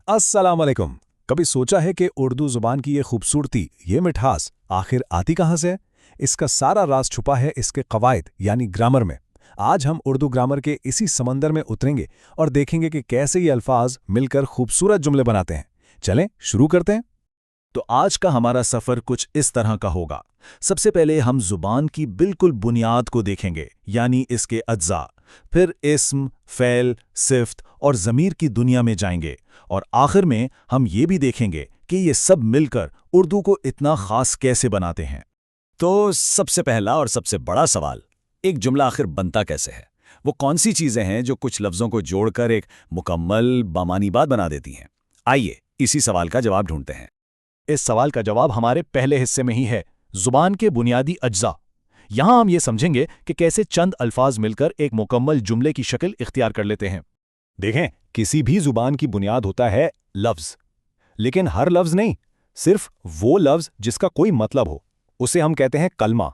अस्सलाम वालेकुम। कभी सोचा है कि उर्दू ज़ुबान की ये खूबसूरती, ये मिठास आखिर आती कहाँ से है? इसका सारा राज छुपा है इसके कवायद यानी ग्रामर में। आज हम उर्दू ग्रामर के इसी समंदर में उतरेंगे और देखेंगे कि कैसे ये अल्फाज मिलकर खूबसूरत जुमले बनाते हैं। चलें शुरू करते हैं। तो आज का हमारा सफ़र कुछ इस तरह का होगा। सबसे पहले हम ज़ुबान की बिल्कुल बुनियाद को देखेंगे, यानी इसके अज्जा। फिर इस्म, फ़ेल, सिफ़्त और ज़मीर की दुनिया में जाएंगे, और आखिर में हम ये भी देखेंगे कि ये सब मिलकर उर्दू को इतना ख़ास कैसे बनाते हैं। तो सबसे पहला और सबसे बड़ा सवाल, एक जुमला आखिर बनता कैसे है? वो कौन सी चीज़ें हैं जो कुछ लफ्ज़ों को जोड़कर एक मुकम्मल बामानी बात बना देती हैं? आइए इसी सवाल का जवाब ढूंढते हैं। इस सवाल का जवाब हमारे पहले हिस्से में ही है, ज़ुबान के बुनियादी अज्जा। यहाँ हम ये समझेंगे कि कैसे चंद अल्फाज मिलकर एक मुकम्मल जुमले की शक्ल इख्तियार कर लेते हैं। देखें, किसी भी ज़ुबान की बुनियाद होता है लफ्ज़, लेकिन हर लफ्ज़ नहीं, सिर्फ वो लफ्ज़ जिसका कोई मतलब हो, उसे हम कहते हैं कलमा।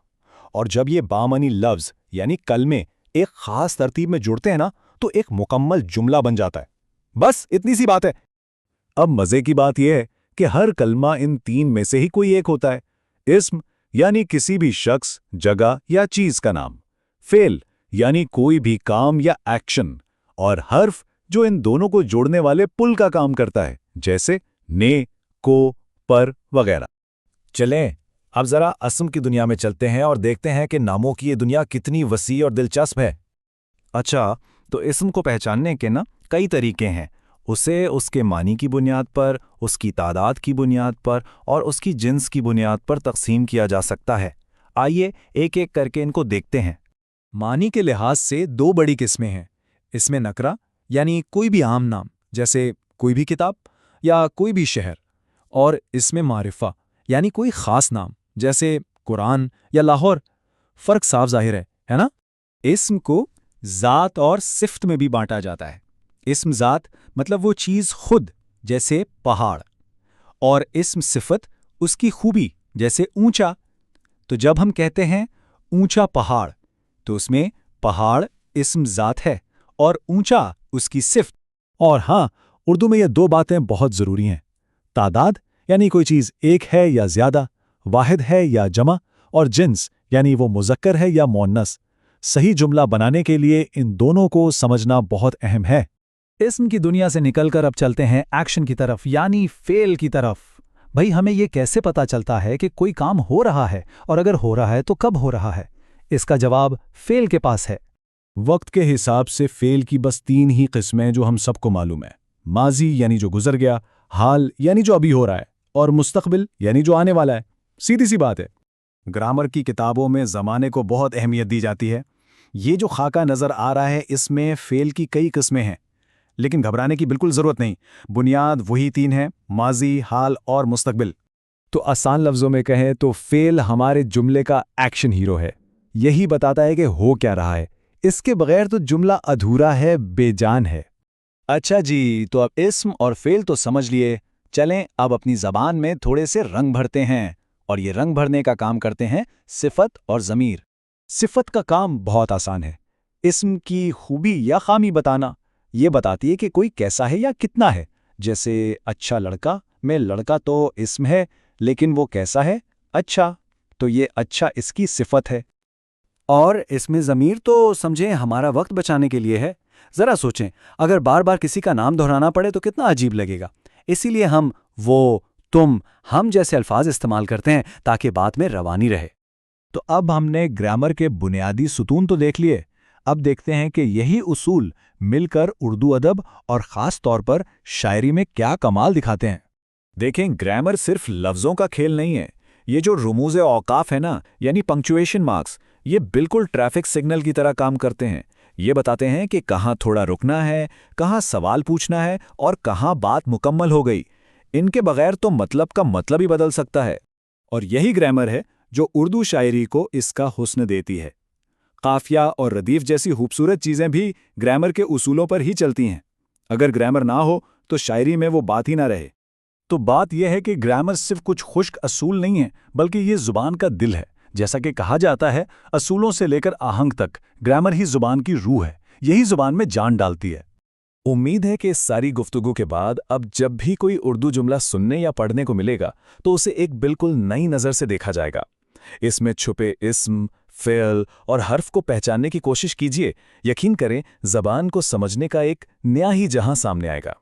और जब ये बामानी लफ्ज़ यानी कलमे एक ख़ास तरतीब में जुड़ते हैं ना, तो एक मुकम्मल जुमला बन जाता है। बस इतनी सी बात है। अब मज़े की बात यह है कि हर कलमा इन तीन में से ही कोई एक होता है। इस्म यानी किसी भी शख्स, जगह या चीज़ का नाम, फ़ेल यानी कोई भी काम या एक्शन, और हर्फ जो इन दोनों को जोड़ने वाले पुल का काम करता है, जैसे ने, को, पर वगैरह। चलें अब ज़रा अस्म की दुनिया में चलते हैं और देखते हैं कि नामों की ये दुनिया कितनी वसी और दिलचस्प है। अच्छा, तो इस्म को पहचानने के ना कई तरीके हैं। उसे उसके मानी की बुनियाद पर, उसकी तादाद की बुनियाद पर और उसकी जिन्स की बुनियाद पर तकसीम किया जा सकता है। आइए एक एक करके इनको देखते हैं। मानी के लिहाज से दो बड़ी किस्में हैं। इसमें नकरा यानी कोई भी आम नाम, जैसे कोई भी किताब या कोई भी शहर, और इसमें मारिफा यानी कोई ख़ास नाम, जैसे कुरान या लाहौर। फ़र्क साफ ज़ाहिर है ना? इस्म को ज़ात और सिफ़्त में भी बांटा जाता है। इस्म ज़ात मतलब वो चीज़ खुद, जैसे पहाड़, और इस्म सिफ़त उसकी खूबी, जैसे ऊंचा। तो जब हम कहते हैं ऊंचा पहाड़, तो उसमें पहाड़ इस्म ज़ात है और ऊंचा उसकी सिफ़त। और हाँ, उर्दू में ये दो बातें बहुत ज़रूरी हैं। तादाद यानी कोई चीज़ एक है या ज़्यादा, वाहिद है या जमा, और जिन्स यानी वो मुज़क्कर है या मुअन्नस। सही जुमला बनाने के लिए इन दोनों को समझना बहुत अहम है। इस्म की दुनिया से निकलकर अब चलते हैं एक्शन की तरफ, यानी फ़ेल की तरफ। भाई, हमें ये कैसे पता चलता है कि कोई काम हो रहा है, और अगर हो रहा है तो कब हो रहा है? इसका जवाब फ़ेल के पास है। वक्त के हिसाब से फ़ेल की बस तीन ही किस्में जो हम सबको मालूम है। माजी यानी जो गुजर गया, हाल यानी जो अभी हो रहा है, और मुस्तकबिल यानी जो आने वाला है। सीधी सी बात है। ग्रामर की किताबों में ज़माने को बहुत अहमियत दी जाती है। ये जो खाका नज़र आ रहा है, इसमें फ़ेल की कई किस्में हैं, लेकिन घबराने की बिल्कुल ज़रूरत नहीं। बुनियाद वही तीन है, माजी, हाल और मुस्तकबिल। तो आसान लफ्ज़ों में कहें तो फ़ेल हमारे जुमले का एक्शन हीरो है। यही बताता है कि हो क्या रहा है। इसके बगैर तो जुमला अधूरा है, बेजान है। अच्छा जी, तो अब इस्म और फ़ेल तो समझ लिए। चलें अब अपनी ज़बान में थोड़े से रंग भरते हैं, और ये रंग भरने का काम करते हैं सिफ़त और ज़मीर। सिफ़त का काम बहुत आसान है। इस्म की खूबी या खामी बताना। ये बताती है कि कोई कैसा है या कितना है। जैसे अच्छा लड़का में लड़का तो इस्म है, लेकिन वो कैसा है? अच्छा। तो ये अच्छा इसकी सिफ़त है। और इसमें ज़मीर तो समझें हमारा वक्त बचाने के लिए है। ज़रा सोचें, अगर बार बार किसी का नाम दोहराना पड़े तो कितना अजीब लगेगा। इसीलिए हम वो, तुम, हम जैसे अल्फाज इस्तेमाल करते हैं ताकि बात में रवानी रहे। तो अब हमने ग्रामर के बुनियादी सुतून तो देख लिए। अब देखते हैं कि यही उसूल मिलकर उर्दू अदब और ख़ास तौर पर शायरी में क्या कमाल दिखाते हैं। देखें, ग्रामर सिर्फ लफ्ज़ों का खेल नहीं है। ये जो रुमूज़े औकाफ है ना, यानी पंक्चुएशन मार्क्स, ये बिल्कुल ट्रैफिक सिग्नल की तरह काम करते हैं। ये बताते हैं कि कहाँ थोड़ा रुकना है, कहाँ सवाल पूछना है और कहाँ बात मुकम्मल हो गई। इनके बगैर तो मतलब का मतलब ही बदल सकता है। और यही ग्रामर है जो उर्दू शायरी को इसका हुस्न देती है। काफिया और रदीफ जैसी खूबसूरत चीज़ें भी ग्रामर के उसूलों पर ही चलती हैं। अगर ग्रामर ना हो तो शायरी में वो बात ही ना रहे। तो बात यह है कि ग्रामर सिर्फ कुछ खुश्क असूल नहीं है, बल्कि ये ज़ुबान का दिल है। जैसा कि कहा जाता है, असूलों से लेकर आहंग तक ग्रामर ही ज़ुबान की रूह है। यही ज़ुबान में जान डालती है। उम्मीद है कि इस सारी गुफ्तगू के बाद अब जब भी कोई उर्दू जुमला सुनने या पढ़ने को मिलेगा तो उसे एक बिल्कुल नई नज़र से देखा जाएगा। इसमें छुपे इस्म, फ़ेल और हर्फ को पहचानने की कोशिश कीजिए। यकीन करें, ज़बान को समझने का एक नया ही जहां सामने आएगा।